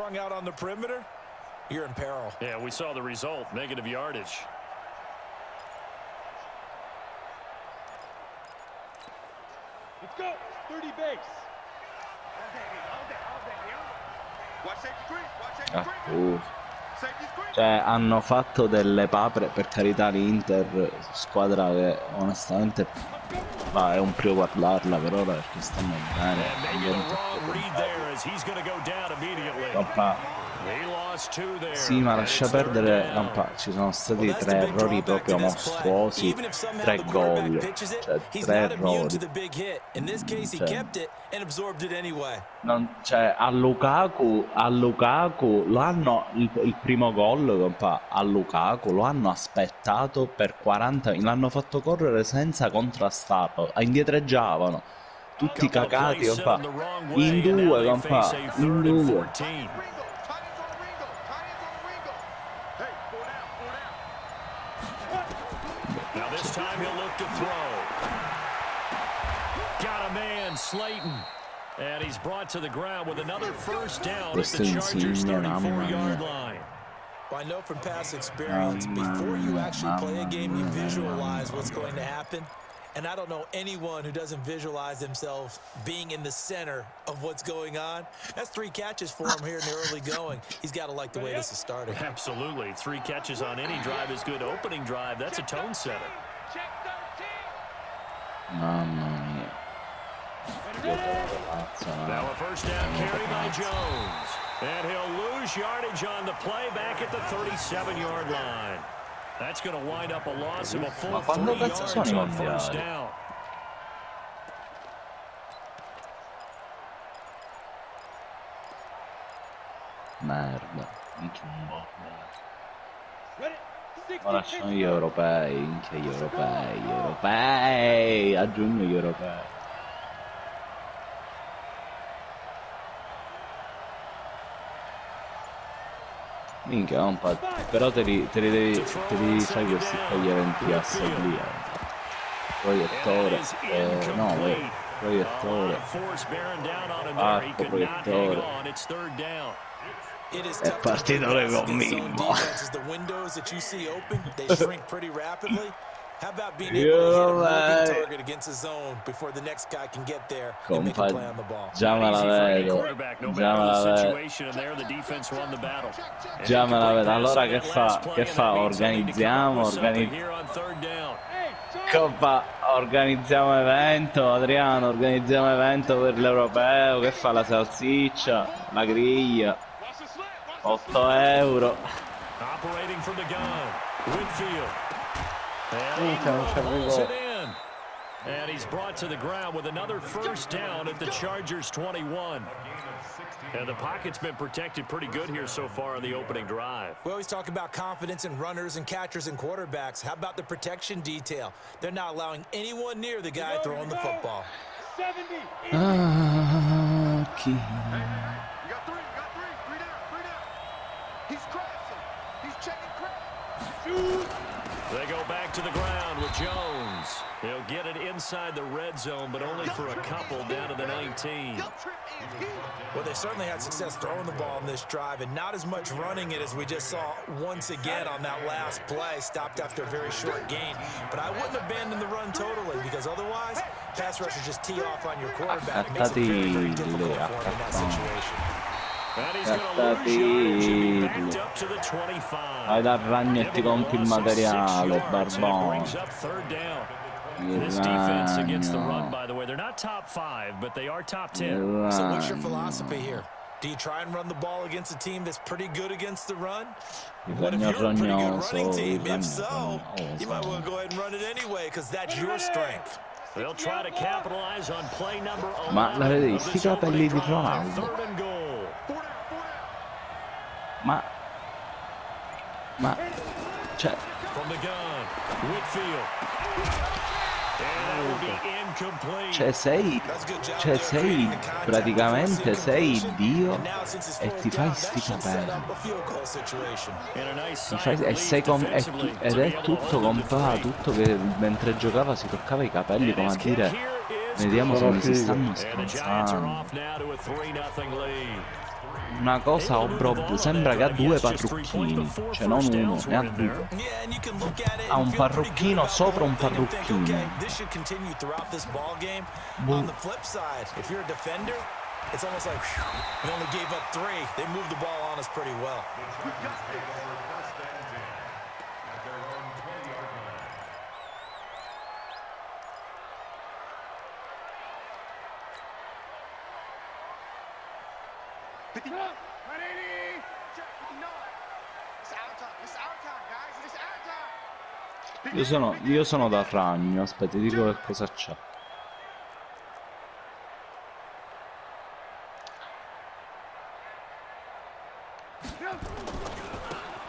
strung out on the perimeter, you're in peril. Yeah, we saw the result, negative yardage. Let's go. 30 base. Cioè hanno fatto delle papere, per carità l'Inter, squadra che onestamente è un prio guardarla per ora perché stanno bene. Sì, ma lascia perdere, ci sono stati 3 errori proprio mostruosi, 3 gol, cioè 3 errori. Cioè a Lukaku lo hanno, il primo gol a Lukaku lo hanno aspettato per 40 minuti, l'hanno fatto correre senza contrastarlo, indietreggiavano, tutti cacati in due, in due. Now this time he'll look to throw. Got a man, Slayton. And he's brought to the ground with another first down at the Chargers' 34-yard line. Well, I know from past experience, before you actually play a game, you visualize what's going to happen. And I don't know anyone who doesn't visualize themselves being in the center of what's going on. That's 3 catches for him here in the early going. He's got to like the way this is starting. Absolutely. 3 catches on any drive is good. Opening drive, that's a tone setter. Mamma mia. Now a first down carry by Jones. And he'll lose yardage on the play back at the 37-yard line. That's going to wind up a loss of a full 3 yards on first down. Merda, minchia un po'. Ora sono gli europei, minchia gli europei, a giugno gli europei. Minchia, non però te li sai questi qua gli eventi a Sablia. Proiettore, no, proiettore. Arco, proiettore. È partito le con Mimmo. How about being able to hit a moving target against his zone before the next guy can get there and make a play on the ball? Già me la vedo. Già me la vedo. Allora che fa? Organizziamo evento, Adriano, organizziamo evento per l'europeo. Che fa? La salsiccia, la griglia, 8 euro. Operating from the gun, Whitfield. And he's brought to the ground with another first down at the Chargers 21. And the pocket's been protected pretty good here so far on the opening drive. We always talk about confidence in runners and catchers and quarterbacks. How about the protection detail? They're not allowing anyone near the guy throwing the football. Okay. They go back to the ground with Jones. He'll get it inside the red zone, but only for a couple down to the 19. Well, they certainly had success throwing the ball in this drive, and not as much running it as we just saw once again on that last play, stopped after a very short gain. But I wouldn't abandon the run totally, because otherwise, pass rushers just tee off on your quarterback. It makes it very, very difficult for him in that situation. Vai dal ragno e ti compri il materiale, barbone. This defense against the run, by the way, they're not top 5, but they are top 10. So what's your philosophy here? Do you try and run the ball against a team that's pretty good against the run? What if you're a pretty good running team? If so, you might well go ahead and run it anyway, because that's your strength. They'll try to capitalize on play number 11. Ma la vedi, sti capelli di Ronaldo. Ma cioè sei praticamente sei Dio e ti fai sti capelli ed è tutto tutto che mentre giocava si toccava i capelli come a dire vediamo se mi si stanno scherzando. Una cosa sembra che ha due parrucchini, cioè non uno, ne ha due. Ha un parrucchino sopra un parrucchino. It's almost like we only gave up 3. They moved the ball on us pretty well. Io sono da ragno, aspetta, ti dico che cosa c'ha.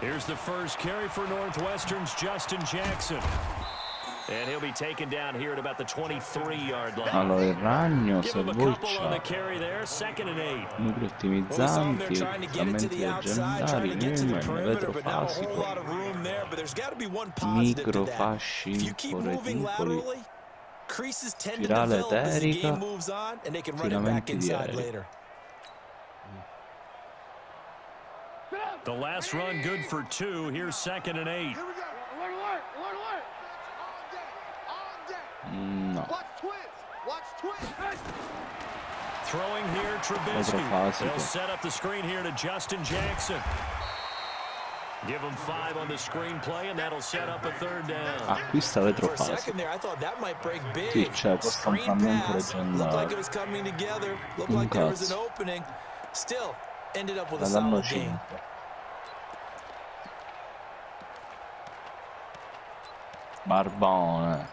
Here's the first carry for Northwestern's Justin Jackson. And he'll be taken down here at about the 23-yard line. Allora il ragno, se vuoi c'ha numeri ottimizzanti, frammenti leggendari, vetrofasico, microfasci reticoli, spirale eterica, filamenti di aereo. The last run good for 2. Here's 2nd and 8. No. Throwing here, Trubisky. They'll set up the screen here to Justin Jackson. Give him 5 on the screenplay, and that'll set up a 3rd down. Acquista vetrofasico. Sì, c'è, questo è un frammento leggendario. Un cazzo. Ne danno 5. Barbone.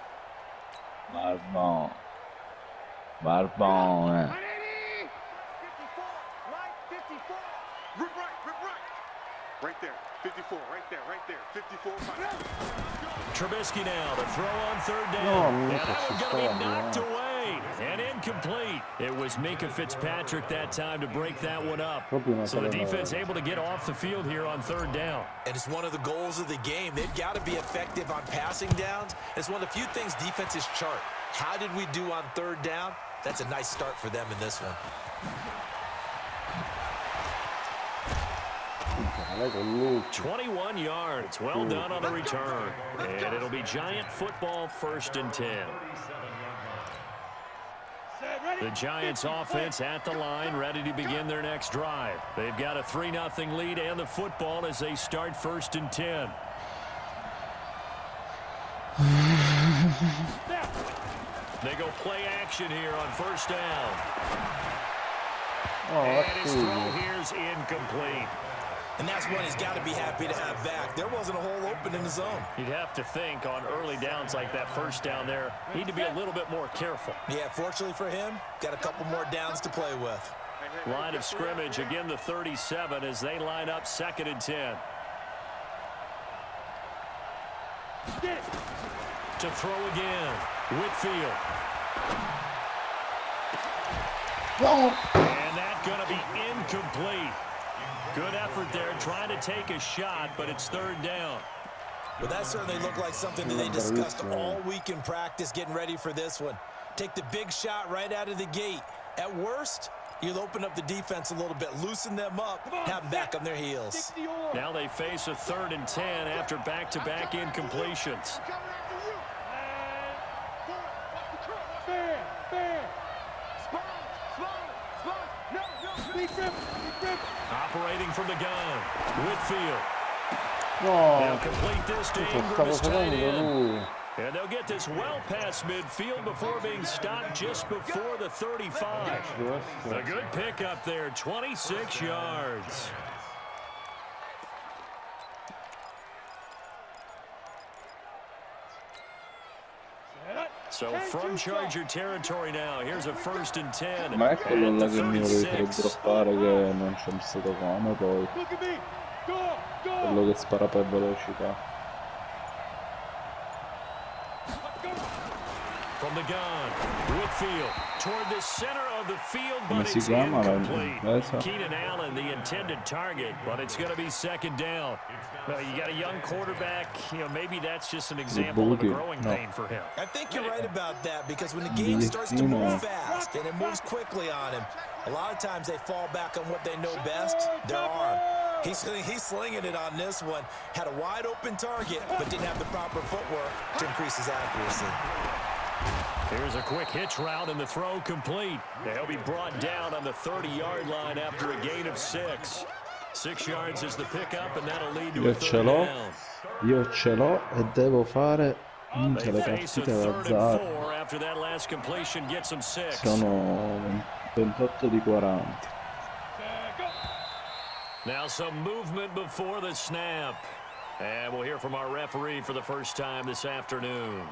Right there, 54, right there, 54. Trubisky now to throw on 3rd down. And that one's going to be knocked away and incomplete. It was Mika Fitzpatrick that time to break that one up. So the defense able to get off the field here on 3rd down. And it's one of the goals of the game. They've got to be effective on passing downs. It's one of the few things defenses chart. How did we do on 3rd down? That's a nice start for them in this one. 21 yards. Well done on the return. And it'll be Giant football, 1st and 10. The Giants offense at the line, ready to begin their next drive. They've got a 3-0 lead and the football as they start 1st and 10. They go play action here on 1st down. And his throw here's incomplete. And that's one he's got to be happy to have back. There wasn't a hole open in the zone. You'd have to think on early downs like that 1st down there, need to be a little bit more careful. Yeah, fortunately for him, got a couple more downs to play with. Line of scrimmage, again the 37 as they line up 2nd and 10. To throw again, Whitfield. And that's going to be incomplete. Good effort there, trying to take a shot, but it's 3rd down. Well, that certainly looked like something that they discussed all week in practice, getting ready for this one. Take the big shot right out of the gate. At worst, you'll open up the defense a little bit, loosen them up, have them back on their heels. Now they face a 3rd and 10 after back-to-back incompletions. Operating from the gun, Whitfield. They'll complete this to Ingram as tight end. And they'll get this well past midfield before being stopped just before the 35. A good pickup there, 26 yards. So from Charger territory now, here's a 1st and 10. Ma è quello là che mi volevi droppare che non c'è stato come poi. Quello che spara per velocità. From the gun, Whitfield toward the center of the field, Come but si it's chiama la incomplete. difesa? Keenan Allen, the intended target, but it's going to be second down. Well, you got a young quarterback. You know, maybe that's just an example of a growing pain for him. I think you're right about that, because when the game starts to move fast and it moves quickly on him, a lot of times they fall back on what they know best, their arm. He's slinging it on this one. Had a wide open target, but didn't have the proper footwork to increase his accuracy. Here's a quick hitch route, and the throw complete. They'll be brought down on the 30-yard line after a gain of 6. 6 yards is the pickup, and that'll lead to a third down. Io ce l'ho e devo fare minchia le They face a partite third and d'azzardo. 4 after that last completion gets them 6. Sono 28 di 40. Now some movement before the snap. And we'll hear from our referee for the first time this afternoon.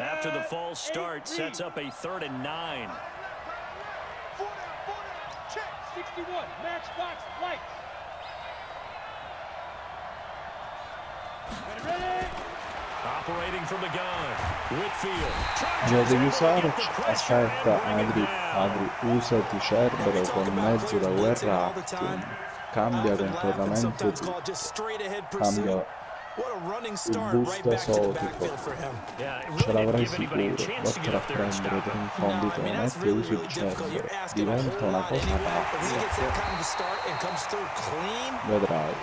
After the false start, sets up a 3rd and 9. 4 down, check. 61, matchbox, lights. Ready? Operating from the gun. Whitfield. Lo devi usare? Aspetta, Adri, usati Cerbero con mezzo da guerra attimo. Cambia completamente tutto. Cambia il busto esotico. Ce l'avrai sicuro. Vattene a prendere per un fondito e usi il Cerbero. Diventa una cosa pazza. Vedrai.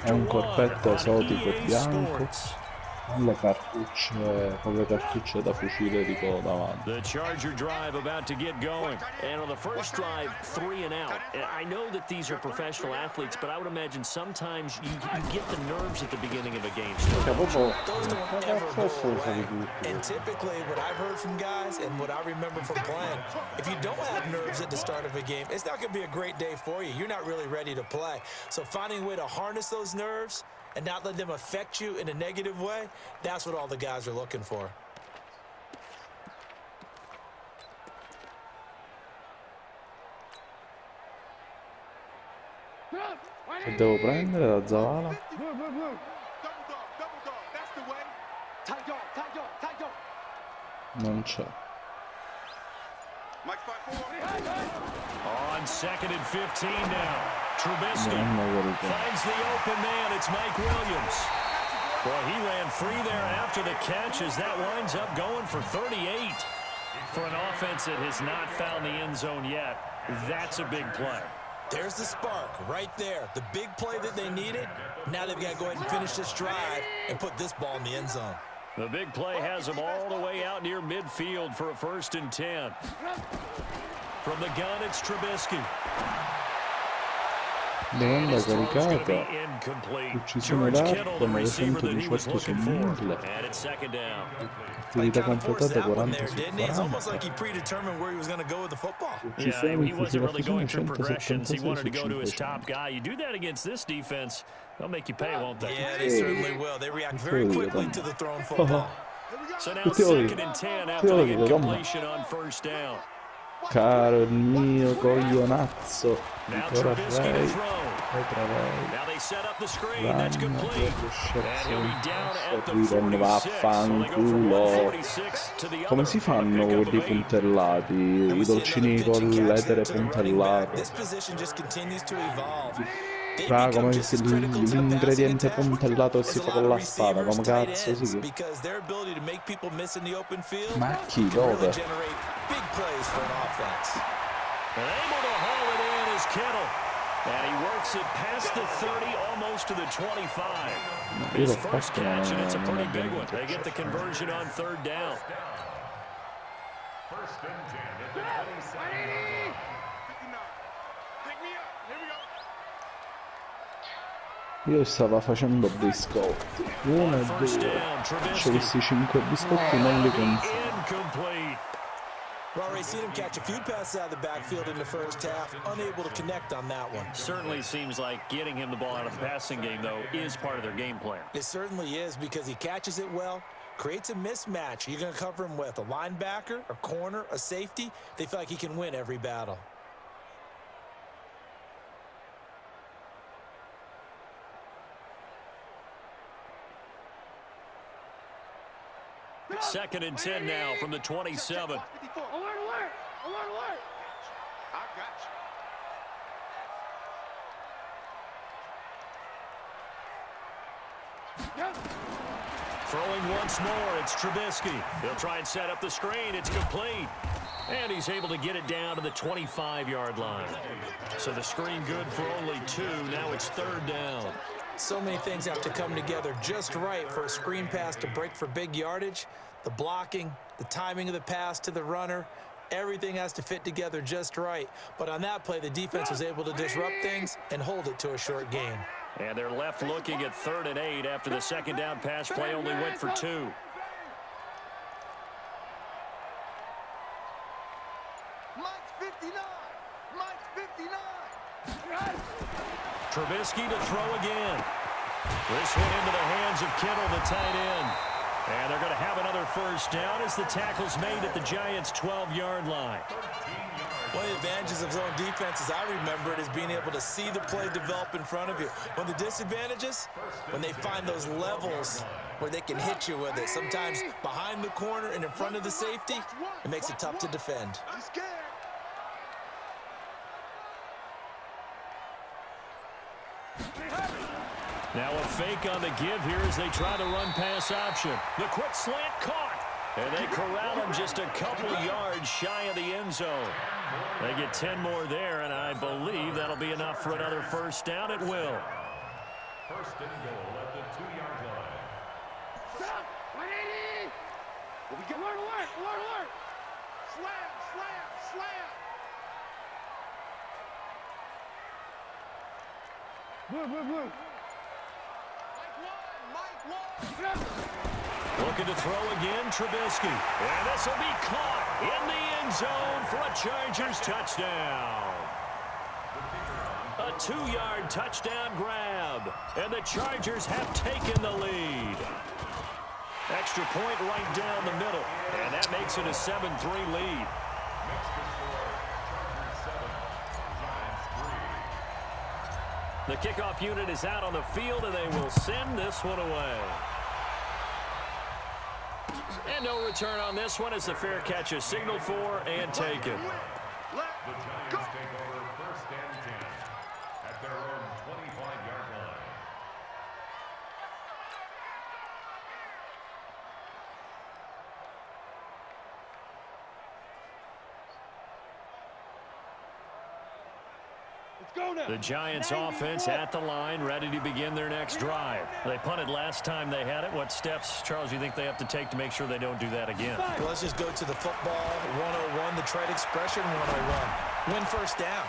È un corpetto esotico bianco con le cartucce da fucile di coda davanti. The Charger drive about to get going. And on the first drive, 3 and out. And I know that these are professional athletes, but I would imagine sometimes you get the nerves at the beginning of a game. Those don't ever go away. And typically what I've heard from guys and what I remember from playing, if you don't have nerves at the start of a game, it's not going to be a great day for you. You're not really ready to play. So finding a way to harness those nerves and not let them affect you in a negative way, that's what all the guys are looking for. Che devo prendere la Zavala? Non c'è. On 2nd and 15 now. Trubisky finds the open man. It's Mike Williams. Well, he ran free there after the catch as that winds up going for 38. For an offense that has not found the end zone yet, that's a big play. There's the spark right there. The big play that they needed. Now they've got to go ahead and finish this drive and put this ball in the end zone. The big play has them all the way out near midfield for a 1st and 10. From the gun, it's Trubisky. Domanda caricata. Uccisione d'arco 918 su 1000. Attività completata 40 su 40. Uccisioni fisica precisione 176 su 500. You do that against this defense, they'll make you pay, won't they? Yeah, they certainly will. They react very quickly to the thrown football. So now 2nd and 10 after the incompletion on 1st down. Caro il mio coglionazzo di Torrei. Now they set up the screen. That's complete. And he'll be down at the 46. Vaffanculo. Come si fanno quelli puntellati? I dolcini con l'etere puntellato. Fra come l'ingrediente puntellato che si fa con la spada, come cazzo si chiama? Ma chi? Dove? And he works it past the 30, almost to the 25. His first catch, and it's a pretty big one. They get the conversion on 3rd down. 1st and 10 at the 27. 59. Pick me up. Here we go. Io stavo facendo biscotti. 1 e 2. C'ho questi 5 biscotti, non li consiglio. We've already seen him catch a few passes out of the backfield in the first half, unable to connect on that one. Certainly seems like getting him the ball out of the passing game, though, is part of their game plan. It certainly is, because he catches it well, creates a mismatch. You're going to cover him with a linebacker, a corner, a safety. They feel like he can win every battle. Second and 10 now from the 27. Alert, alert! Alert, alert! I got you. Yes. Throwing once more, it's Trubisky. He'll try and set up the screen. It's complete. And he's able to get it down to the 25-yard line. So the screen good for only 2. Now it's third down. So many things have to come together just right for a screen pass to break for big yardage. The blocking, the timing of the pass to the runner, everything has to fit together just right. But on that play, the defense was able to disrupt things and hold it to a short gain. And they're left looking at 3rd and 8 after the second down pass play only went for 2. Mike's 59. Mike's 59. Trubisky to throw again. This one into the hands of Kittle, the tight end. And they're going to have another first down as the tackle's made at the Giants' 12-yard line. One of the advantages of zone defense, as I remember it, is being able to see the play develop in front of you. One of the disadvantages, when they find those levels where they can hit you with it. Sometimes behind the corner and in front of the safety, it makes it tough to defend. He's scared. Now a fake on the give here as they try to run pass option. The quick slant caught. And they corral him just a couple yards shy of the end zone. They get 10 more there, and I believe that'll be enough for another first down. It will. First and goal at the 2-yard line. Stop! 180! Alert, alert, alert, alert! Slam, slam, slam. Blue, blue, blue. Mike one. Looking to throw again, Trubisky. And this will be caught in the end zone for a Chargers touchdown. A 2-yard touchdown grab. And the Chargers have taken the lead. Extra point right down the middle. And that makes it a 7-3 lead. The kickoff unit is out on the field, and they will send this one away. And no return on this one as the fair catch is signaled for and taken. The Giants take over first and 10 at their own 25-yard line. Let's go now. The Giants offense at the line, ready to begin their next drive. They punted last time they had it. What steps, Charles, do you think they have to take to make sure they don't do that again? Well, let's just go to the football 101, the trade expression 101. Win first down.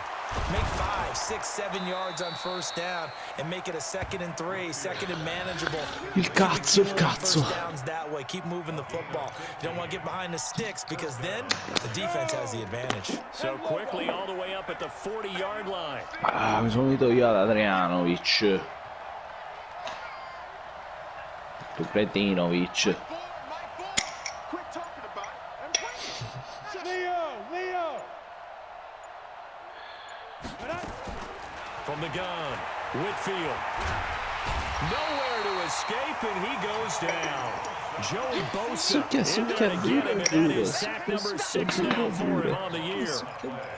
Make 5, 6, 7 yards on first down and make it a 2nd and 3, 2nd and manageable. Il cazzo, il Keep cazzo. first downs that way. Keep moving the football. You don't want to get behind the sticks because then the defense has the advantage. So quickly all the way up at the 40-yard line. Ah, mi sono unito io ad Adrianovic. Tu cretinovic. Mike four. Quit talking about it and bring it. Leo, Leo. From the gun, Whitfield. Nowhere to escape, and he goes down. Joey Bosa in there to get him, and that is sack number 6 now for him on the year.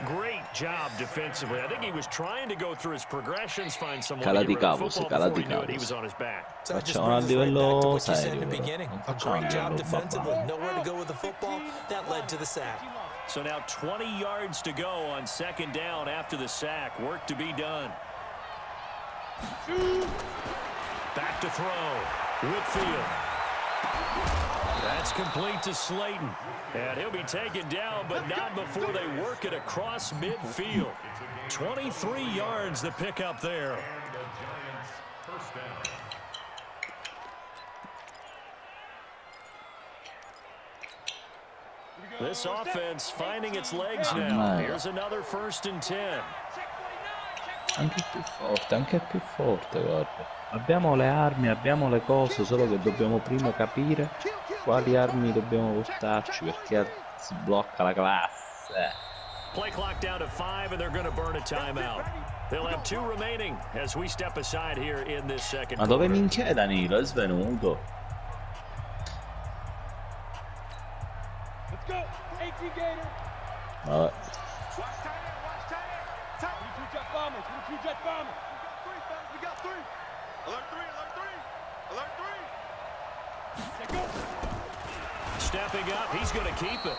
Great job defensively. I think he was trying to go through his progressions, find someone to get rid of the football before he knew it. He was on his back. So that just Facciamo a brings us right back to livello what you said in the serio, beginning. non A facciamo a great job livello defensively. papà. Nowhere to go with the football. That led to the sack. So now 20 yards to go on second down after the sack. Work to be done. Back to throw. Whitfield. That's complete to Slayton. And he'll be taken down, but not before they work it across midfield. 23 yards to pick up there. And the Giants first down. Here we This offense finding its legs now. Here's another 1st and 10. Anche più forte, guarda. Abbiamo le armi, abbiamo le cose, solo che dobbiamo prima capire quali armi dobbiamo portarci, perché si blocca la classe. Play clock down to 5, and they're going to burn a timeout. They'll have 2 remaining as we step aside here in this second Ma dove quarter. minchia è Danilo? È svenuto. Let's go. 18 Gator. Vabbè. Watch tight end, watch tight end. Tight. 22 jet bombers. 22 jet bombers. We got 3, Alert 3, alert 3, alert 3. Let go. Stepping up, he's going to keep it.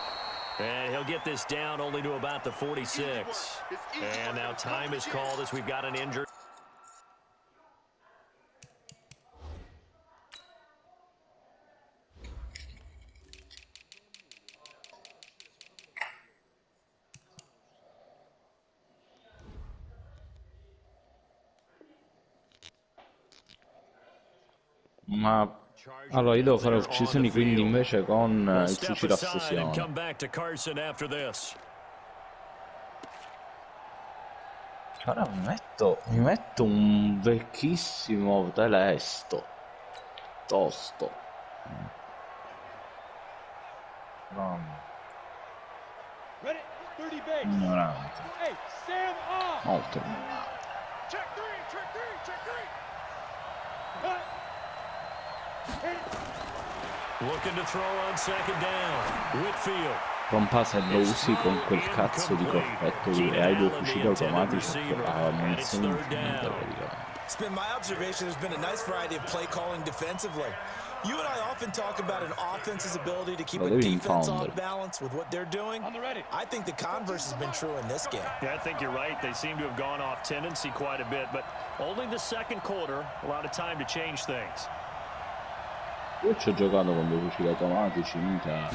And he'll get this down only to about the 46. And now time is called as we've got an injured. Ma allora io devo fare uccisioni, quindi invece con il fucile a fusione. Ora mi metto un vecchissimo telesto tosto. No, Ready? 30 base. ignorante, Hey, Sam off. molto ignorante. Check 3, check 3, check 3. Cut. Hit it. Looking to throw on 2nd down. Whitfield. Rompa se lo usi con quel cazzo di corpetto lì e hai 2 fucili automatici a munizioni infinite praticamente. It's been my observation there's been a nice variety of play calling defensively. You and I often talk about an offense's ability to keep a defense off balance with what they're doing. On the ready. I think the converse has been true in this game. Yeah, I think you're right. They seem to have gone off tendency quite a bit, but only the second quarter, a lot of time to change things. Io ci ho giocato con 2 fucili automatici, minchia.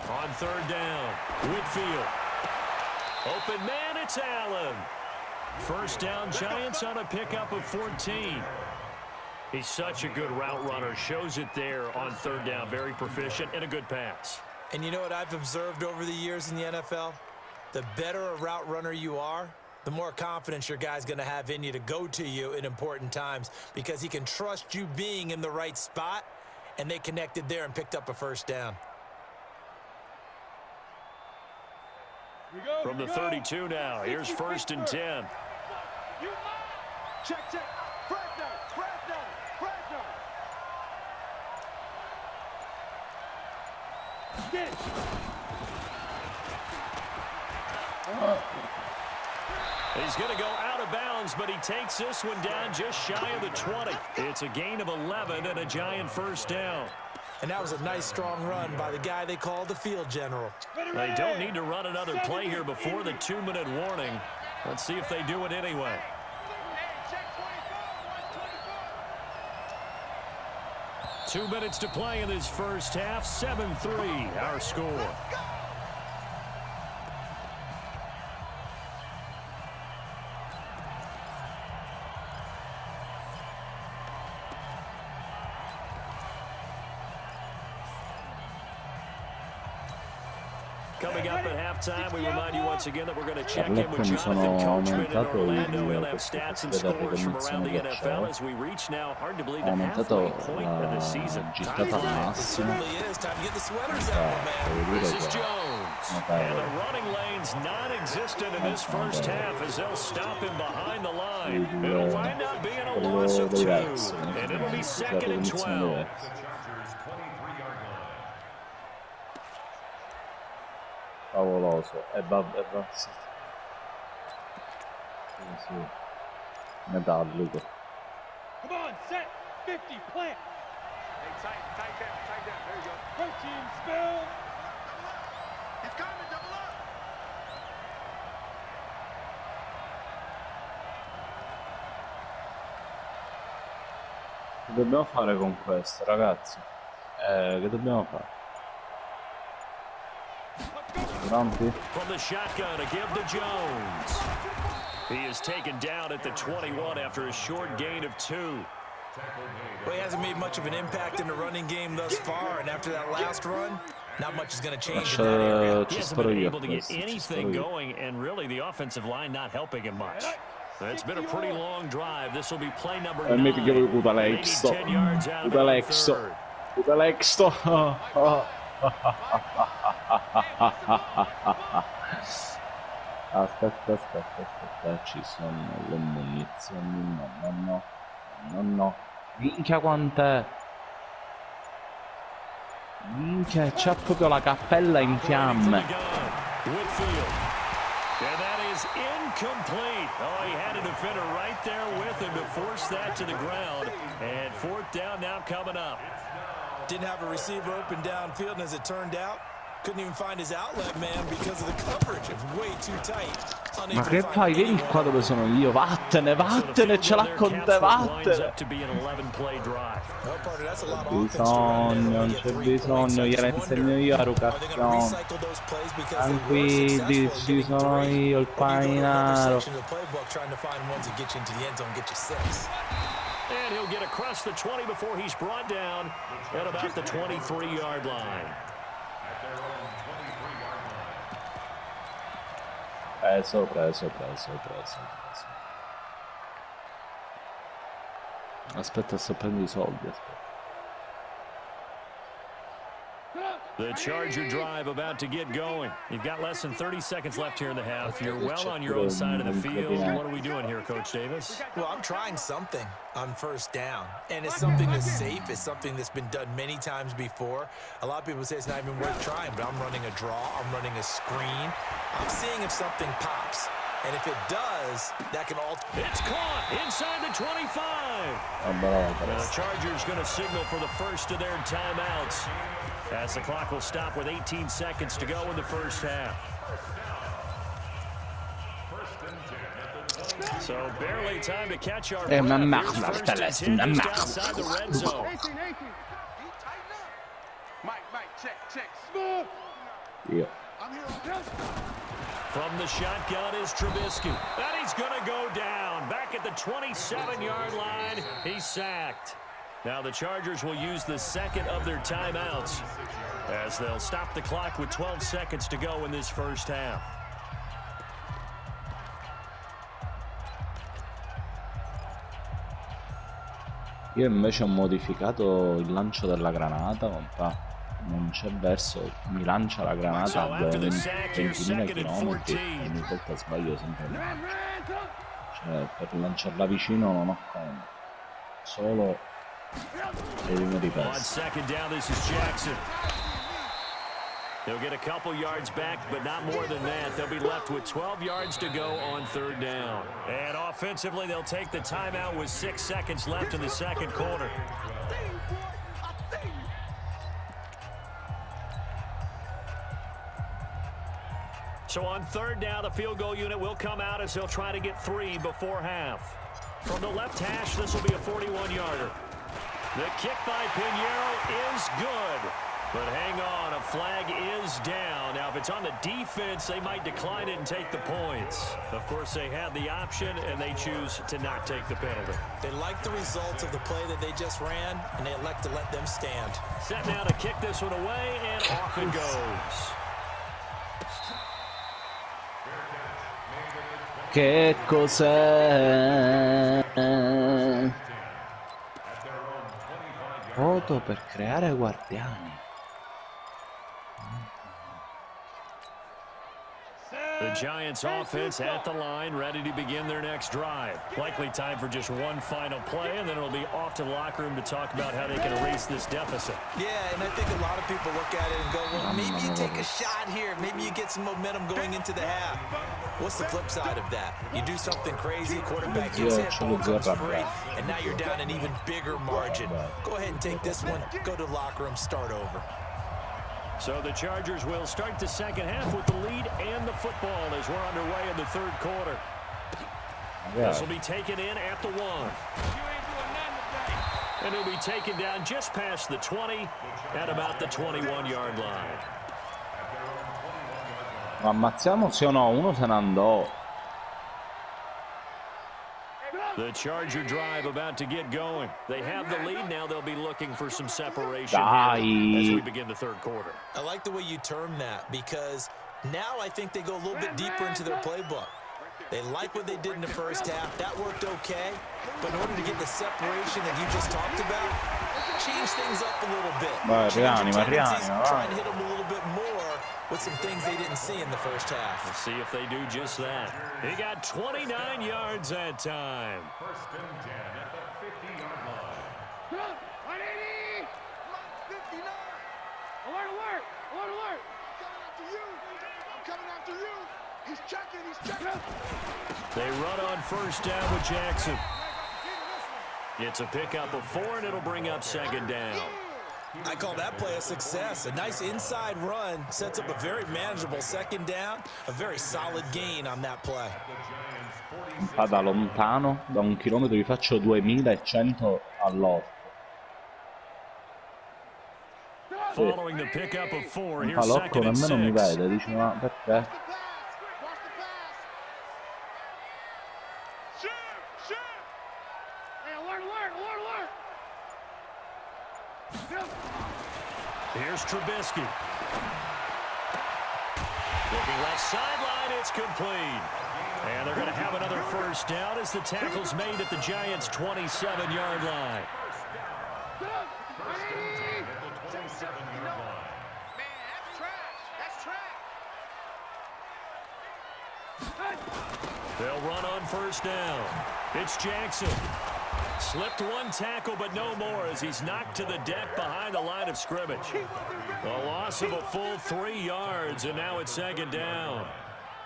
On 3rd down, Whitfield. Open man, it's Allen. 1st down, Giants on a pickup of 14. He's such a good route runner. Shows it there on 3rd down. Very proficient and a good pass. And you know what I've observed over the years in the NFL? The better a route runner you are, the more confidence your guy's going to have in you to go to you in important times because he can trust you being in the right spot, and they connected there and picked up a 1st down. From the 32 now, here's 1st and 10. Check, check. Fresno, Fresno, Fresno. Get it. He's going to go out of bounds, but he takes this one down just shy of the 20. It's a gain of 11 and a Giant 1st down. And that was a nice, strong run by the guy they call the field general. They don't need to run another play here before the 2-minute warning. Let's see if they do it anyway. Check 24, 2 minutes to play in this first half. 7-3, our score. Coming up at halftime, we remind you once again that we're going to check in with Jonathan Coachman in Orlando. He'll have stats and scores from around the NFL as we reach now, hard to believe, the halfway point of the season. It certainly is. Time to get the sweaters out, man. This is Jones. And the running lane's non-existent in this first half as they'll stop him behind the line. It'll wind up being a loss of 2, and it'll be 2nd and 12. Favoloso, e va sì. Sì. Metallico. Come on, set. 50, plant. Hey, tight down, tight down. There you go. Protein spill. He's coming, double up. Che dobbiamo fare con questo, ragazzi? Che dobbiamo fare? Pronti? From the shotgun to give to Jones. He is taken down at the 21 after a short gain of 2. Well, he hasn't made much of an impact in the running game thus far, and after that last run, Not much is going to change in that area. He hasn't been able to get anything going, and really the offensive line not helping him much. It's been a pretty long drive. This will be play number 9. Mi pigliavo il Udalexto. Udalexto. Udalexto. Aspetta. Ci sono le munizioni. No. Minchia quant'è. Minchia, c'ha proprio la cappella in fiamme. And that is incomplete. Oh, he had a defender right there with him to force that to the ground. And 4th down now coming up. Didn't have a receiver open downfield, and as it turned out, couldn't even find his outlet man because of the coverage. It was way too tight. Ma che fai? Vieni qua dove sono io. Vattene, ce l'ha con te, vattene. Non c'è bisogno, gliela insegno io a Rucazione. Tranquilli, ci sono io, il paninaro. And he'll get across the 20 before he's brought down at about the 23-yard line. Preso. Aspetta, sto prendendo i soldi, aspetta. The Charger drive about to get going. You've got less than 30 seconds left here in the half. You're well on your own side of the field. What are we doing here, Coach Davis? Well, I'm trying something on 1st down, and it's something that's safe. It's something that's been done many times before. A lot of people say it's not even worth trying, but I'm running a draw. I'm running a screen. I'm seeing if something pops. And if it does, that can alter. It's caught inside the 25. The Chargers going to signal for the first of their timeouts, as the clock will stop with 18 seconds to go in the first half. So barely time to catch our breath. First and 10 just outside the red zone. Mike, check. Smooth. Yeah. From the shotgun is Trubisky. And he's going to go down. Back at the 27-yard line, he's sacked. Now the Chargers will use the second of their timeouts, as they'll stop the clock with 12 seconds to go in this first half. Io invece ho modificato il lancio della granata, compà. Non c'è verso, mi lancia la granata a 20.000 km e ogni volta sbaglio sempre. Cioè, per lanciarla vicino non ho come. Solo le linee di pezzo. They'll get a couple yards back, but not more than that. They'll be left with 12 yards to go on 3rd down. And offensively, they'll take the timeout with 6 seconds left in the second quarter. So on 3rd down, the field goal unit will come out as he'll try to get 3 before half. From the left hash, this will be a 41-yarder. The kick by Pinheiro is good. But hang on, a flag is down. Now, if it's on the defense, they might decline it and take the points. Of course, they had the option, and they choose to not take the penalty. They like the results of the play that they just ran, and they elect to let them stand. Set now to kick this one away, and off it goes. Che cos'è? Foto per creare guardiani. The Giants offense at the line, ready to begin their next drive. Likely time for just one final play, and then it'll be off to the locker room to talk about how they can erase this deficit. Yeah, and I think a lot of people look at it and go, well, maybe you take a shot here. Maybe you get some momentum going into the half. What's the flip side of that? You do something crazy, quarterback gets hit, ball comes free, and now you're down an even bigger margin. Go ahead and take this one, go to the locker room, start over. So the Chargers will start the second half with the lead and the football as we're underway in the third quarter. Yeah. This will be taken in at the 1. And it'll be taken down just past the 20 at about the 21-yard line. Ammazziamo sì o no? Uno se ne andò. The Charger drive about to get going. They have the lead now. They'll be looking for some separation Dai. here as we begin the third quarter. I like the way you term that because now I think they go a little bit deeper into their playbook. They like what they did in the first half. That worked okay. But in order to get the separation that you just talked about, change things up a little bit. Rianni, Try and hit them a little bit more with some things they didn't see in the first half. Let's see if they do just that. He got 29 yards that time. First and 10 at the 50-yard line. Come on, 180! 59. Alert, alert! Alert, alert! Coming after you. I'm coming after you. He's checking. He's checking. They run on first down with Jackson. It's a pickup of 4, and it'll bring up second down. I call that play a success. A nice inside run sets up a very manageable second down. A very solid gain on that play. Da lontano, da 1 chilometro, vi faccio 2100 all'otto. Following the pickup of 4, Un here's palocco second and nemmeno mi 6. vede, dice ma perché? Watch the pass. Shoot. Shoot. Hey, alert, alert! Alert, alert! Here's Trubisky. Looking left sideline, it's complete. And they're going to have another first down as the tackle's made at the Giants' 27-yard line. First and 10 at the 27-yard line. Man, that's trash. That's trash. They'll run on first down. It's Jackson. Slipped one tackle, but no more as he's knocked to the deck behind the line of scrimmage. A loss of a full 3 yards, and now it's second down.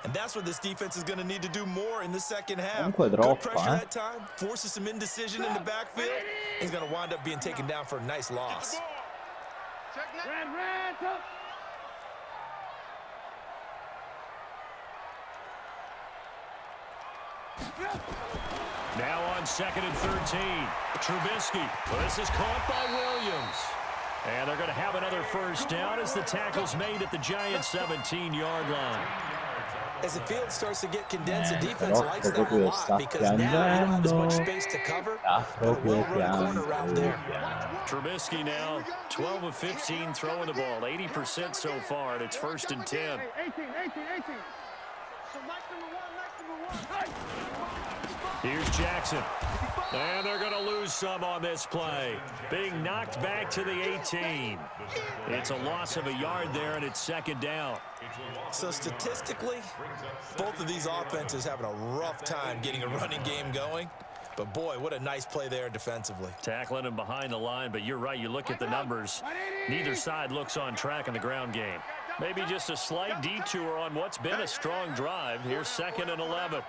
And that's what this defense is going to need to do more in the second half. Comunque Good droppa, pressure that time, forces some indecision in the backfield. He's going to wind up being taken down for a nice loss. Check that. Red, up! Now on second and 13. Trubisky. Well, this is caught by Williams. And they're going to have another first down as the tackle's made at the Giants' 17-yard line. As the field starts to get condensed, the defense likes that a lot because now you don't have as much space to cover. Sta proprio Corner route there. Trubisky now 12 of 15 throwing the ball, 80% so far, and it's first and 10. Hey, 18! So Mike number one. Here's Jackson. And they're going to lose some on this play. Being knocked back to the 18. It's a loss of a yard there, and it's second down. So statistically, both of these offenses having a rough time getting a running game going. But boy, what a nice play there defensively. Tackling him behind the line, but you're right. You look at the numbers. Neither side looks on track in the ground game. Maybe just a slight detour on what's been a strong drive. Here's second and 11.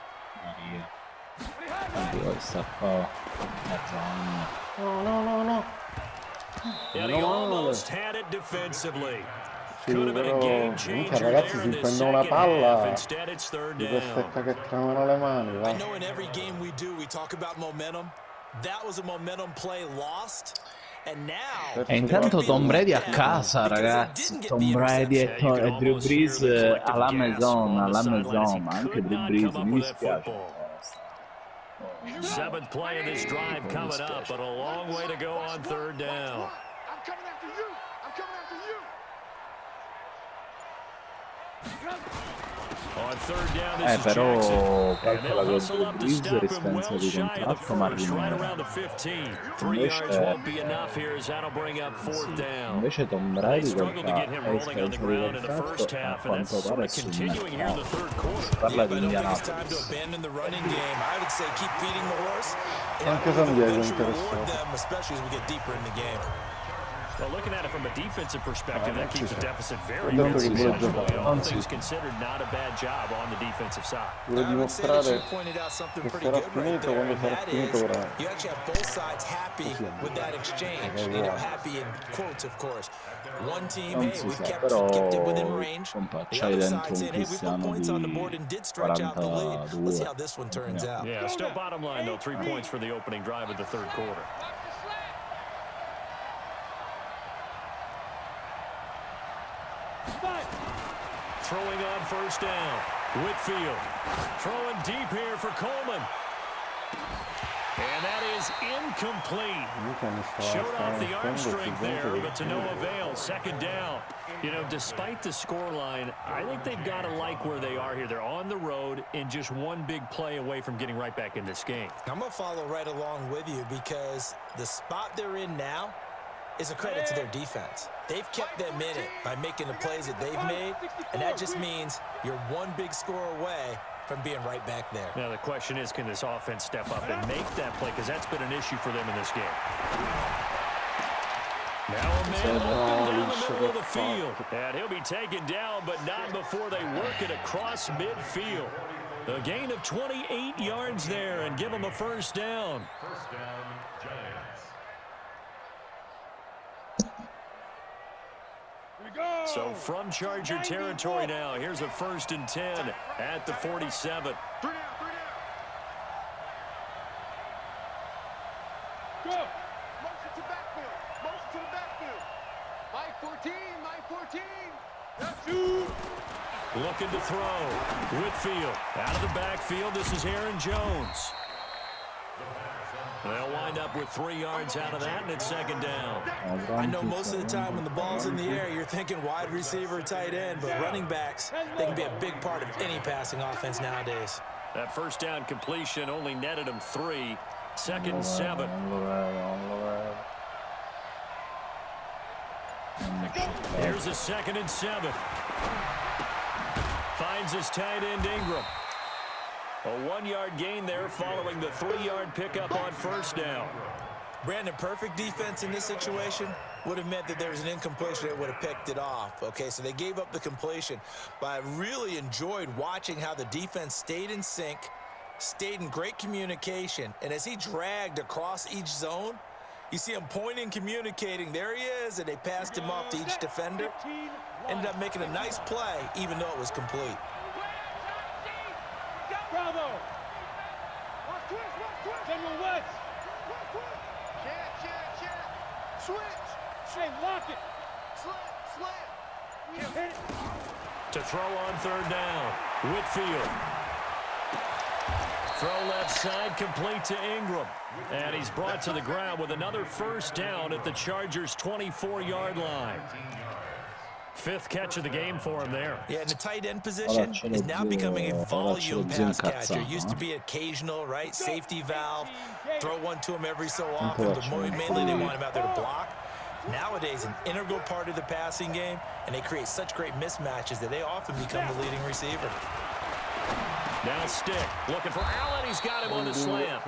Oddio, sta qua. No. And he almost had it defensively. Sì, Could have been a però game minchia, changer ragazzi, there si in this prende una second half. palla Instead, it's third di queste down. che tremano le mani, I va. know in every game we do, we talk about momentum. That was a momentum play lost. And now, E intanto Tom Brady a casa, ragazzi. Tom Brady e Drew Brees alla Maison, ma anche Drew Brees, mi dispiace. 7th play of this drive coming up, but a long way to go on third down. I'm coming after you. I'm coming after you. On third down, this is Però Jackson. calcola che Hustle Drew up to Brees stop him rispensa well di shy of the contratto, ma first, right rimane. around the 15. 3 yards won't be enough here as that'll bring up fourth down. Invece Tom They Brady struggled to get him rolling on the ground in the contratto, first a half, and that's quanto sort pare of continuing here in the third quarter. parla I di don't think it's time to Indianapolis. abandon the running game. I would say keep feeding the horse. And Anche San Diego eventually interessato. reward them, especially as we get deeper in the game. Well, looking at it from a defensive perspective, that keeps the deficit very, Ho very detto che pure manageable. giocare. All things considered, not a bad job on the defensive side. Vuole I would say that you dimostrare pointed out something che pretty sarà good right finito there, quando and sarà that finito is ora. you actually have both sides happy with that exchange. You know, happy in quotes, of course. One team, Non hey, si we've sa, kept però it within range. compa, The c'hai other dentro side un saying, hey, we put Cristiano points on the board di and did stretch out the lead. Let's see 42. how this one turns out. Yeah, still bottom line, though, 3 points for the opening drive of the third quarter. Throwing on first down. Whitfield throwing deep here for Coleman. And that is incomplete. Showed off the arm strength there, but to no avail. Second down. You know, despite the scoreline, I think they've got to like where they are here. They're on the road and just one big play away from getting right back in this game. I'm going to follow right along with you because the spot they're in now is a credit to their defense. They've kept them in it by making the plays that they've made, and that just means you're one big score away from being right back there. Now the question is, can this offense step up and make that play? Because that's been an issue for them in this game. Now a man open down the middle of the field. And he'll be taken down, but not before they work it across midfield. A gain of 28 yards there and give them a first down. First down, Giants. So from Charger territory now, here's a 1st and 10 at the 47. 3 down, 3 down. Go. Motion to backfield. Motion to the backfield. My 14, my 14. That's you. Looking to throw. Whitfield out of the backfield. This is Aaron Jones. They'll wind up with 3 yards out of that, and it's second down. I know most of the time when the ball's in the air, you're thinking wide receiver, tight end, but running backs, they can be a big part of any passing offense nowadays. That first down completion only netted him 3. Second and 7. Here's a 2nd and 7. Finds his tight end Ingram. A 1-yard gain there following the 3-yard pickup on first down. Brandon, perfect defense in this situation would have meant that there was an incompletion that would have picked it off. Okay, so they gave up the completion. But I really enjoyed watching how the defense stayed in sync, stayed in great communication. And as he dragged across each zone, you see him pointing, communicating. There he is, and they passed him off to each defender. Ended up making a nice play, even though it was complete. Bravo. General West. Check. Switch. Hey, lock it. Slam. Hit it. To throw on third down. Whitfield. Throw left side, complete to Ingram. And he's brought to the ground with another first down at the Chargers' 24-yard line. 5th catch of the game for him there. Yeah, and the tight end position is now becoming a volume pass catcher. Used to be occasional, right? Safety valve. Throw one to him every so often, but mainly they want him out there to block. Nowadays, an integral part of the passing game, and they create such great mismatches that they often become the leading receiver. Now Stick looking for Allen. He's got him on the slam.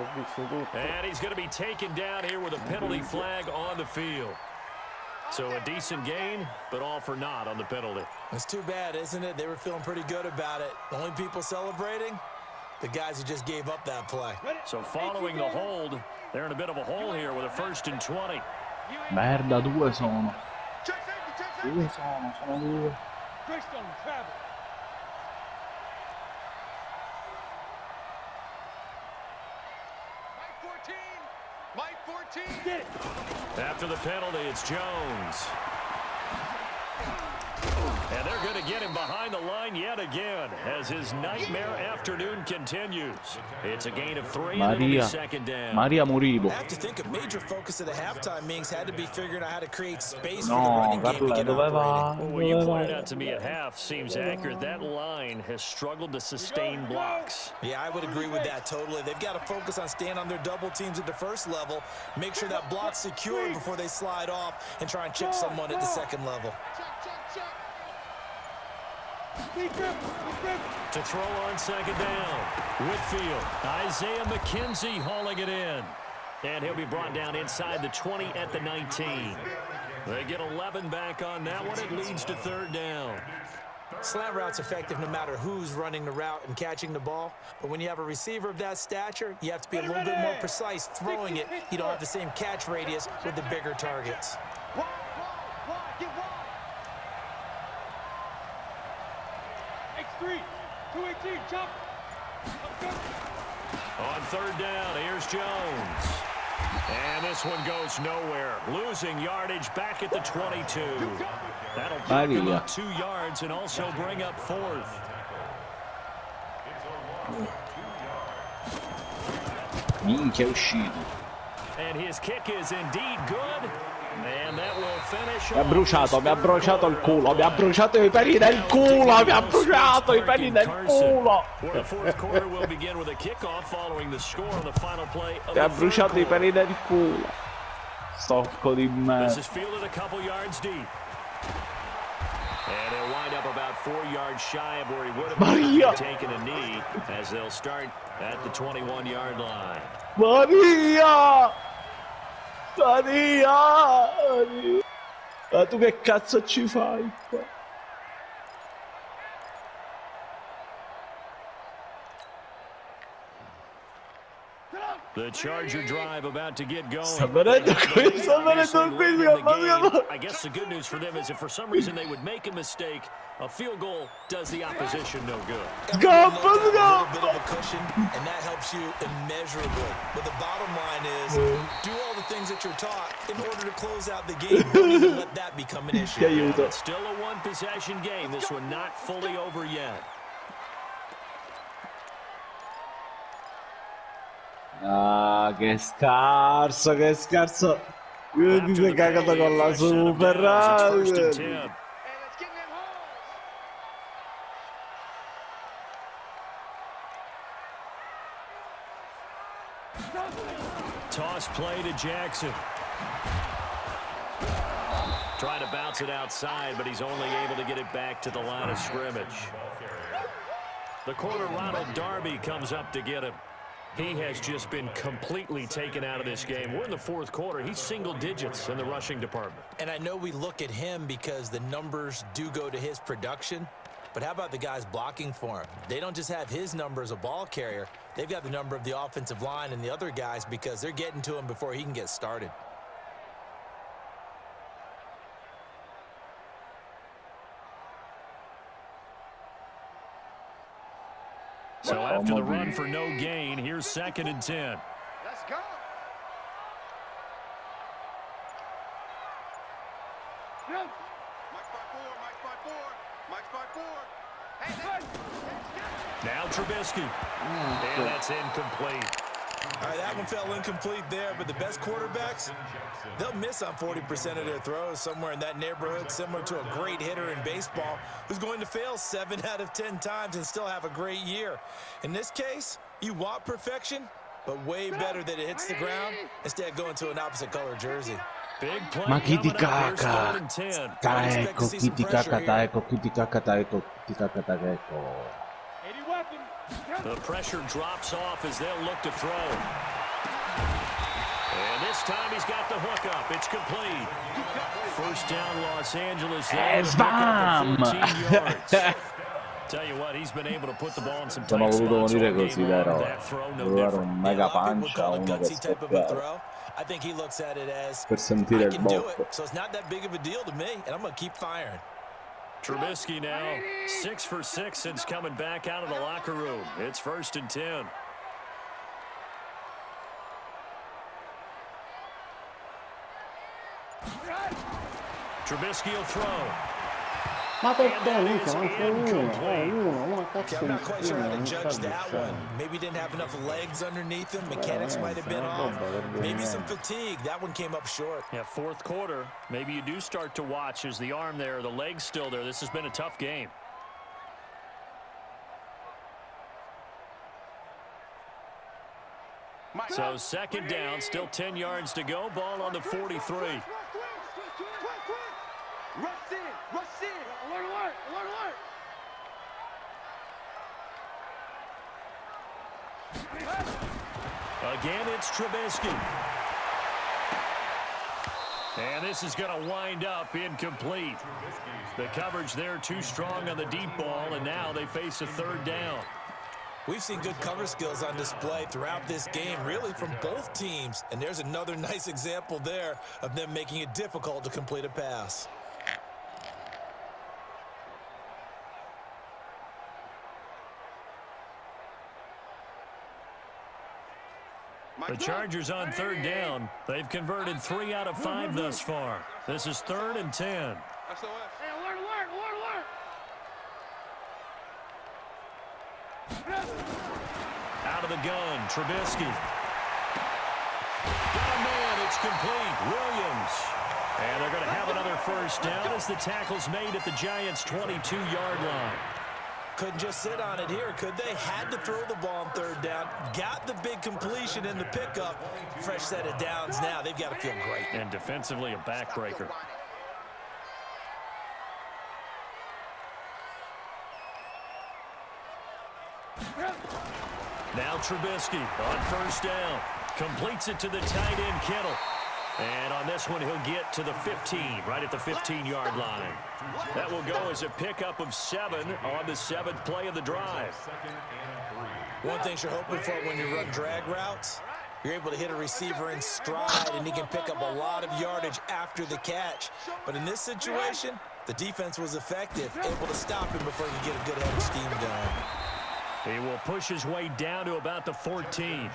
And he's going to be taken down here with a penalty flag on the field. So a decent gain, but all for naught on the penalty. It's too bad, isn't it? They were feeling pretty good about it. The only people celebrating, the guys who just gave up that play. So following the hold, they're in a bit of a hole here with a 1st and 20. Merda, 2 sono. Check safety. 2 sono 2. Greystone, travel. My 14. Get it. After the penalty, it's Jones. And they're going to get him behind the line yet again as his nightmare afternoon continues. It's a gain of 3 and it'll be second down. Maria Moribo. I have to think a major focus of the halftime meetings had to be figuring out how to create space for the running game to get operating. Well, what you pointed out to me at half seems accurate. That line has struggled to sustain blocks. Yeah, I would agree with that totally. They've got to focus on staying on their double teams at the first level, make sure that block's secure before they slide off and try and chip someone at the second level. Check. To throw on second down, Whitfield. Isaiah McKenzie hauling it in. And he'll be brought down inside the 20 at the 19. They get 11 back on that one. It leads to third down. Slant route's effective no matter who's running the route and catching the ball. But when you have a receiver of that stature, you have to be a little bit more precise throwing it. You don't have the same catch radius with the bigger targets. Wide, get wide. X3, 218, jump. On third down, here's Jones. And this one goes nowhere. Losing yardage back at the 22. That'll bring him up 2 yards and also bring up 4th. Minchia, è uscito. And his kick is indeed good. And that will finish Mi ha bruciato il culo, mi ha bruciato i peli del culo, mi ha bruciato i peli del culo. Mi ha bruciato i peli del culo. Stocco di me. And he'll wind up about 4 yards shy of where he would have Maria! taken a knee as they'll start at the 21-yard line. Maria! Maria! Ma tu che cazzo ci fai qua? The Charger drive about to get going. Sta venendo qui, I guess the good news for them is if for some reason they would make a mistake, a field goal does the opposition no good. Go, a little bit of a cushion, and that helps you immeasurably. But the bottom line is, do all the things that you're taught in order to close out the game. Don't even let that become an issue. It's still a one-possession game. This one not fully over yet. Ah, che scarso, che scarso. Mi sei cagato con la super. Toss play to Jackson. Trying to bounce it outside, but he's only able to get it back to the line of scrimmage. The corner, Ronald Darby, comes up to get him. He has just been completely taken out of this game. We're in the fourth quarter. He's single digits in the rushing department. And I know we look at him because the numbers do go to his production, but how about the guys blocking for him? They don't just have his number as a ball carrier. They've got the number of the offensive line and the other guys because they're getting to him before he can get started. So after the run for no gain, here's 2nd and 10. Let's go. Now Trubisky. And that's incomplete. All right, that one fell incomplete there, but the best quarterbacks, they'll miss on 40% of their throws, somewhere in that neighborhood, similar to a great hitter in baseball who's going to fail 7 out of 10 times and still have a great year. In this case, you want perfection, but way better that it hits the ground instead of going to an opposite color jersey. Big play. Ma chi ti caca? Ta ecco, chi ti caca, ta ecco, chi ti caca, ta ecco, chi ti caca, ta ecco. The pressure drops off as they'll look to throw. And this time he's got the hook up. It's complete. First down, Los Angeles. Sbam! Tell you what, he's been able to put the ball in some Sono tight voluto spots morire all così, game long. vero? That throw no Devo dare different. un mega Yeah, a lot of people pancia a call it uno per gutsy type of a scoppiare. throw. I think he looks at it as, Per sentire I il can do botto. it, so it's not that big of a deal to me, and I'm going to keep firing. Trubisky now 6 for 6 since coming back out of the locker room. It's 1st and 10. Trubisky will throw. Ma perché minchia, manca uno, ma Okay, cazzo I'm di not quite sure how to non judge sta that one. Maybe he didn't have enough legs underneath him. Mechanics might have been off. Maybe some fatigue. That one came up short. Yeah, fourth quarter. Maybe you do start to watch as the arm there, the leg's still there. This has been a tough game. So 2nd down, still 10 yards to go. Ball on the 43. Rush in, rush in. Alert, alert, alert, alert. Again, it's Trubisky. And this is going to wind up incomplete. The coverage there too strong on the deep ball, and now they face a 3rd down. We've seen good cover skills on display throughout this game, really from both teams. And there's another nice example there of them making it difficult to complete a pass. The Chargers on 3rd down. They've converted 3 out of 5 thus far. This is 3rd and 10. Hey, alert, alert, alert, alert. Out of the gun, Trubisky. It's complete. Williams. And they're going to have another first down as the tackle's made at the Giants' 22-yard line. Couldn't just sit on it here, could they? Had to throw the ball on third down. Got the big completion in the pickup. Fresh set of downs now. They've got to feel great. And defensively, a backbreaker. Now Trubisky on first down. Completes it to the tight end, Kittle. And on this one, he'll get to the 15, right at the 15-yard line. That will go as a pickup of 7 on the 7th play of the drive. One thing you're hoping for when you run drag routes, you're able to hit a receiver in stride, and he can pick up a lot of yardage after the catch. But in this situation, the defense was effective, able to stop him before he could get a good head of steam going. He will push his way down to about the 14.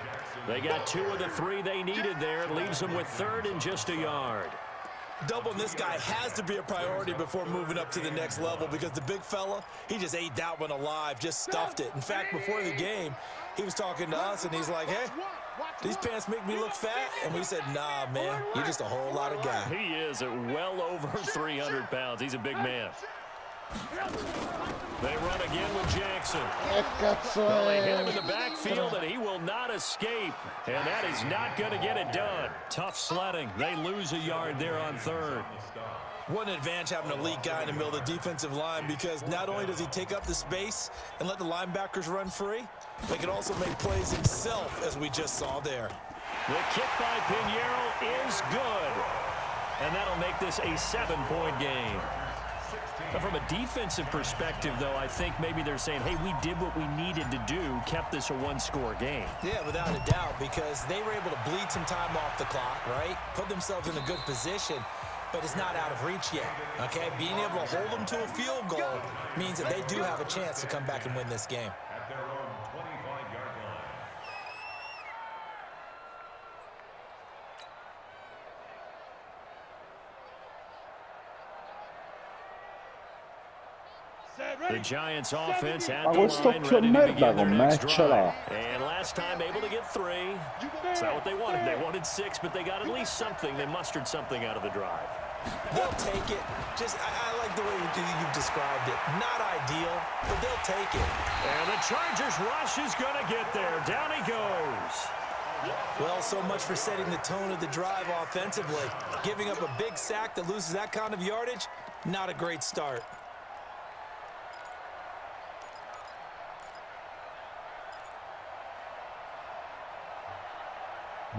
They got 2 of the 3 they needed there. It leaves them with 3rd and just a yard. Doubling this guy has to be a priority before moving up to the next level because the big fella, he just ate that one alive, just stuffed it. In fact, before the game, he was talking to us, and he's like, hey, these pants make me look fat. And we said, nah, man, you're just a whole lot of guy. He is at well over 300 pounds. He's a big man. They run again with Jackson. Well, they hit him in the backfield, and he will not escape. And that is not going to get it done. Tough sledding. They lose a yard there on 3rd. What an advantage having an elite guy in the middle of the defensive line, because not only does he take up the space and let the linebackers run free, but he can also make plays himself, as we just saw there. The kick by Pinheiro is good. And that'll make this a 7-point game. But from a defensive perspective, though, I think maybe they're saying, hey, we did what we needed to do, kept this a 1-score game. Yeah, without a doubt, because they were able to bleed some time off the clock, right? Put themselves in a good position, but it's not out of reach yet, okay? Being able to hold them to a field goal means that they do have a chance to come back and win this game. At their own 25-yard line. The Giants offense at Ma the questo line, occhio ready to merda begin their con me next ce l'ha. drive. And last time able to get 3. It's not what they wanted. They wanted 6, but they got at least something. They mustered something out of the drive. They'll take it. I like the way you've described it. Not ideal, but they'll take it. And the Chargers rush is going to get there. Down he goes. Well, so much for setting the tone of the drive offensively. Giving up a big sack that loses that kind of yardage, not a great start.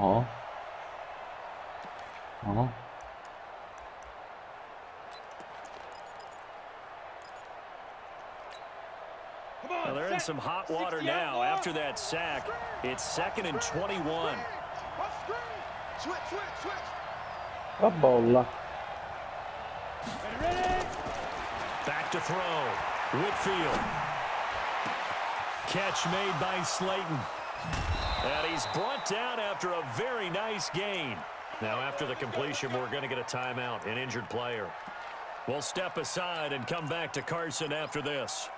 Oh. Oh. Well, they're in some hot water now after that sack. It's 2nd and 21. Switch, switch, switch. La bolla. Back to throw. Whitfield. Catch made by Slayton. And he's brought down after a very nice gain. Now, after the completion, we're going to get a timeout, an injured player. We'll step aside and come back to Carson after this.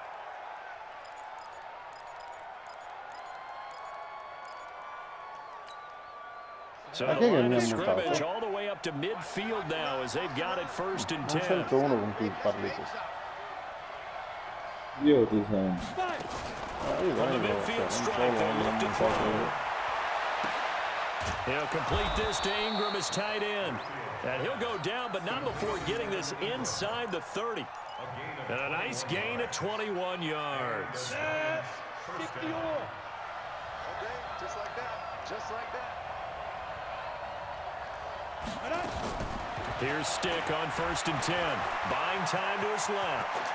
So the line of scrimmage all the way up to midfield now as they've got it 1st and 10. 101 con cui parli così. Io ti sento. Io From the non midfield so, strike, they look to non throw. so. He'll complete this to Ingram as tight end. And he'll go down, but not before getting this inside the 30. And a nice gain of 21 yards. 60 Okay, all. just like that. Just like that. Here's Stick on 1st and 10. Buying time to his left.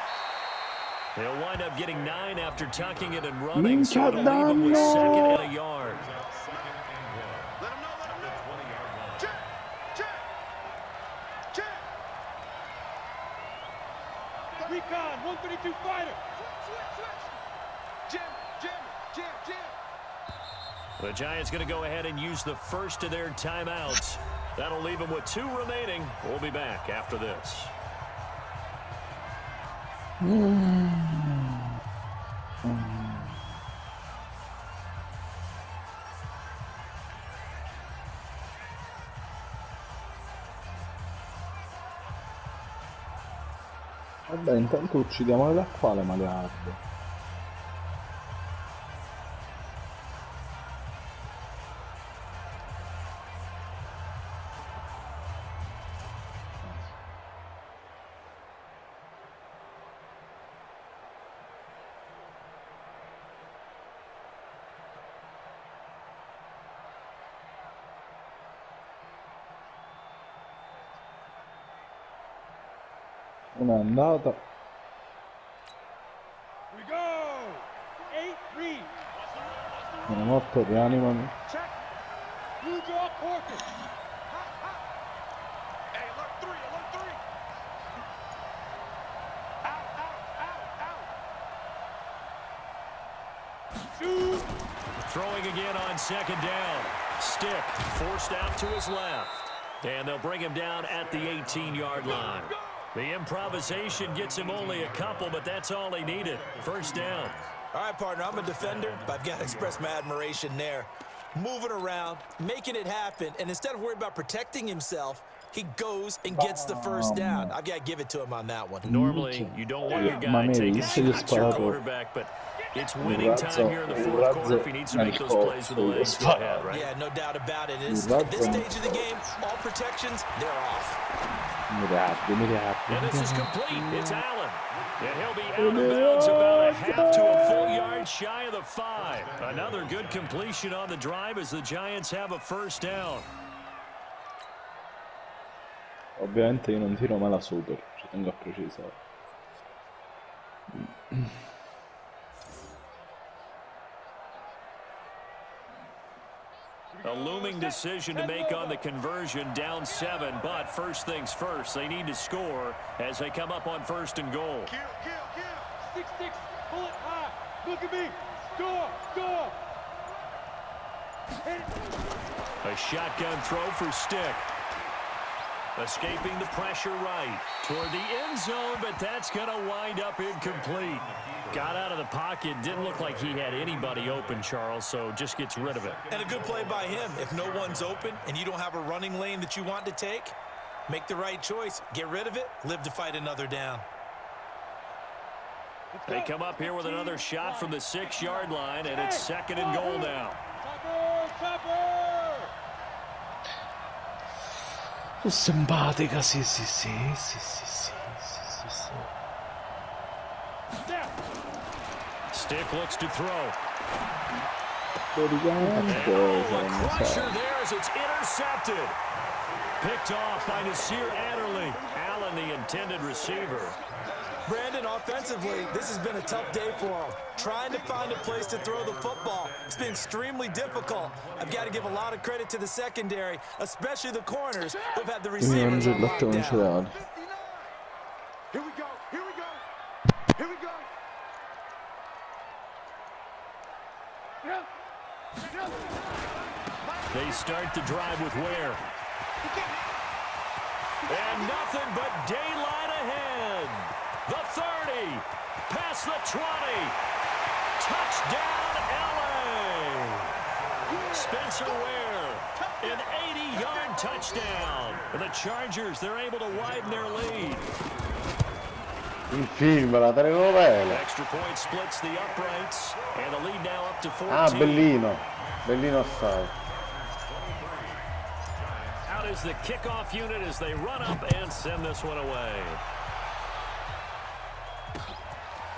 He'll wind up getting 9 after tucking it and running, so it'll leave him with 2nd and a yard. Let him know, let him know. Check, check, check. Recon, 132 fighter. Switch, switch. Jim, Jim, Jim, Jim. The Giants going to go ahead and use the first of their timeouts. That'll leave them with 2 remaining. We'll be back after this. Vabbè, intanto uccidiamo da qua le malearde. Una è andata. We go. 8-3. Sono morto, rianimami. Check. Blue draw corker. Hey, alert three, alert three. Out, out, out. Shoot. Throwing again on second down. Stick forced out to his left. And they'll bring him down at the 18-yard line. The improvisation gets him only a couple, but that's all he needed. First down. All right, partner, I'm a defender, but I've got to express my admiration there. Moving around, making it happen, and instead of worrying about protecting himself, he goes and gets the first down. I've got to give it to him on that one. Normally, you don't want your Ma guy mi hai taking visto che ho shots your sparato quarterback, but it's il winning time here in the fourth quarter. If he needs to make those plays with the legs, go ahead, right? Yeah, no doubt about it. At this stage of the game, all protections, they're off. And this is complete. It's Allen. And he'll be out of bounds about a half to a full yard shy of the 5. Another good completion on the drive as the Giants have a first down. Ovviamente io non tiro mai la super, ci tengo a precisare. A looming decision to make on the conversion, down 7, but first things first, they need to score as they come up on first and goal. Kill, kill, kill. 6-6. Pull it high. Look at me. Score. Score. Hit it. A shotgun throw for Stick. Escaping the pressure right toward the end zone, but that's going to wind up incomplete. Got out of the pocket, didn't look like he had anybody open, Charles, so just gets rid of it. And a good play by him. If no one's open and you don't have a running lane that you want to take, make the right choice. Get rid of it, live to fight another down. They come up here with another shot from the 6-yard line, and it's second and goal now. Chopper. Chopper. Simpatica, sì. Stick looks to throw. Praticamente A crusher there as it's intercepted. Picked off by Nasir Adderley. Allen, the intended receiver. Brandon, offensively, this has been a tough day for him. Trying to find a place to throw the football. It's been extremely difficult. I've got to give a lot of credit to the secondary, especially the corners who've had the receivers on lockdown. 59. Here we go. Here we go. Here we go. They start the drive with Ware. And nothing but daylight ahead. The 30, past the 20. Touchdown, LA. Spencer Ware, an 80-yard touchdown. And the Chargers, they're able to widen their lead. Il film, la telenovela. Extra point splits the uprights, and the lead now up to 14. Ah, bellino. Bellino assai. Out is the kickoff unit as they run up and send this one away.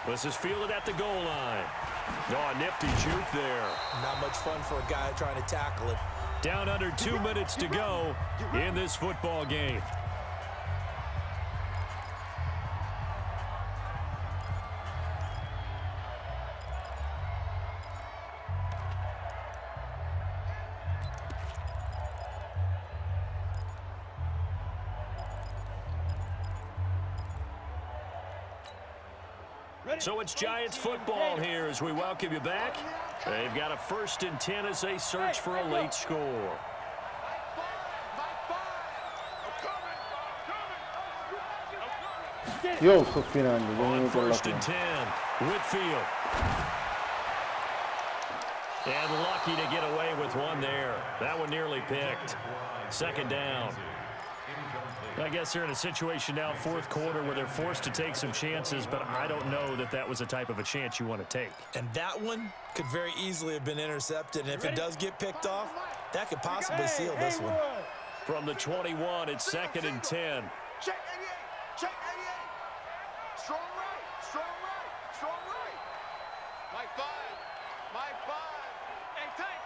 This is fielded at the goal line. Oh, a nifty juke there. Not much fun for a guy trying to tackle it. Down under 2 minutes to go in this football game. So it's Giants football here as we welcome you back. They've got a 1st and 10 as they search for a late score. Io sto finendo. On 1st and 10, Whitfield. And lucky to get away with one there. That one nearly picked. Second down. I guess they're in a situation now, fourth quarter, where they're forced to take some chances, but I don't know that that was the type of a chance you want to take. And that one could very easily have been intercepted, and if it does get picked off, that could possibly seal this one. From the 21, it's 2nd and 10. Check 88. Check 88. Strong right. Strong right. Strong right. Mike 5. Mike 5. Hey, tight.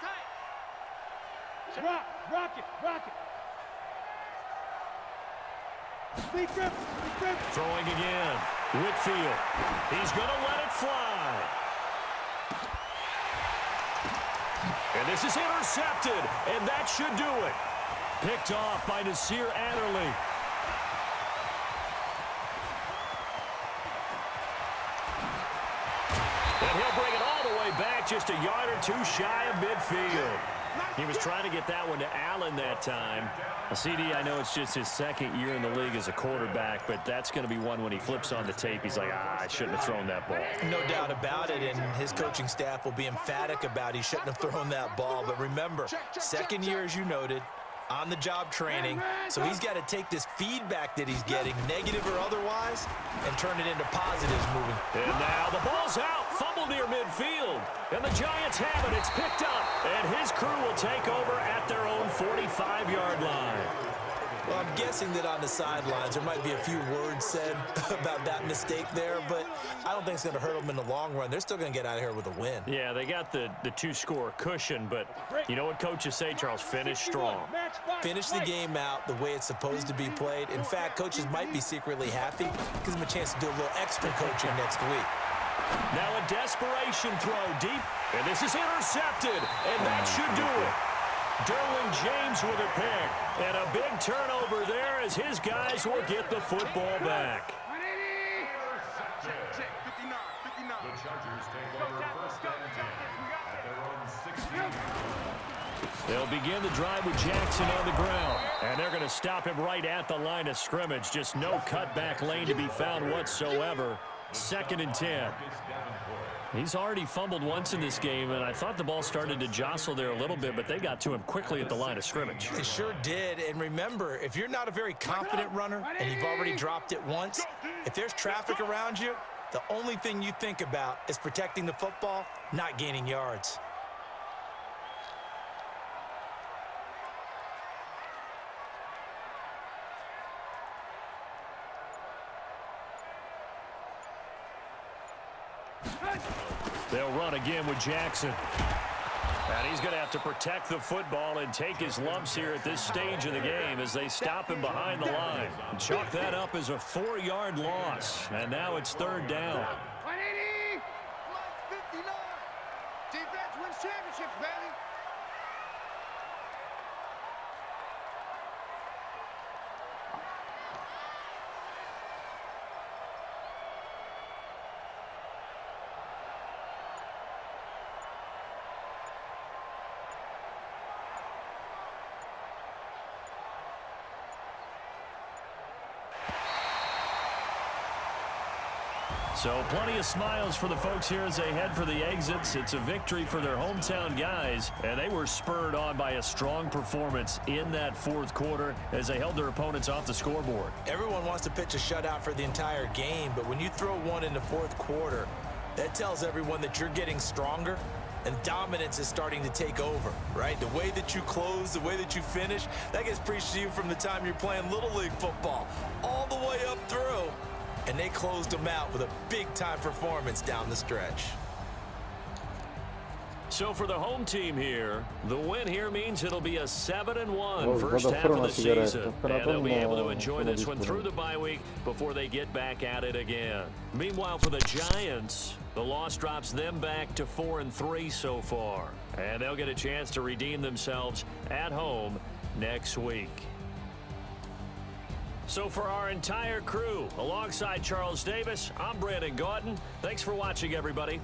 Rock it. Speed grip. Throwing again. Whitfield. He's going to let it fly. And this is intercepted, and that should do it. Picked off by Nasir Adderley. And he'll bring it all the way back, just a yard or two shy of midfield. He was trying to get that one to Allen that time. CD, I know it's just his second year in the league as a quarterback, but that's going to be one when he flips on the tape. He's like, I shouldn't have thrown that ball. No doubt about it, and his coaching staff will be emphatic about he shouldn't have thrown that ball. But remember, second year, as you noted, on-the-job training, so he's got to take this feedback that he's getting, negative or otherwise, and turn it into positives moving. And now the ball's out, fumble near midfield, and the Giants have it. It's picked up, and his crew will take over at their own 45-yard line. Well, I'm guessing that on the sidelines there might be a few words said about that mistake there, but I don't think it's going to hurt them in the long run. They're still going to get out of here with a win. Yeah, they got the two-score cushion, but you know what coaches say, Charles? Finish strong. Finish the game out the way it's supposed to be played. In fact, coaches might be secretly happy. Gives them a chance to do a little extra coaching next week. Now a desperation throw deep, and this is intercepted, and that should do it. Derwin James with a pick, and a big turnover there as his guys will get the football back. Check 59. The Chargers take over first and 10 at their own 16. They'll begin the drive with Jackson on the ground, and they're going to stop him right at the line of scrimmage. Just no cutback lane to be found whatsoever. 2nd and 10. He's already fumbled once in this game, and I thought the ball started to jostle there a little bit, but they got to him quickly at the line of scrimmage. It sure did, and remember, if you're not a very confident runner and you've already dropped it once, if there's traffic around you, the only thing you think about is protecting the football, not gaining yards. They'll run again with Jackson. And he's going to have to protect the football and take his lumps here at this stage of the game as they stop him behind the line. Chalk that up as a 4-yard loss. And now it's 3rd down. 180. 59. Defense wins championships, baby. So plenty of smiles for the folks here as they head for the exits. It's a victory for their hometown guys, and they were spurred on by a strong performance in that fourth quarter as they held their opponents off the scoreboard. Everyone wants to pitch a shutout for the entire game, but when you throw one in the fourth quarter, that tells everyone that you're getting stronger and dominance is starting to take over, right? The way that you close, the way that you finish, that gets preached to you from the time you're playing Little League football all the way up through. And they closed them out with a big-time performance down the stretch. So for the home team here, the win here means it'll be a 7-1 first half of the season. And they'll be able to enjoy this one through the bye week before they get back at it again. Meanwhile, for the Giants, the loss drops them back to 4-3 so far. And they'll get a chance to redeem themselves at home next week. So for our entire crew, alongside Charles Davis, I'm Brandon Gauton. Thanks for watching, everybody.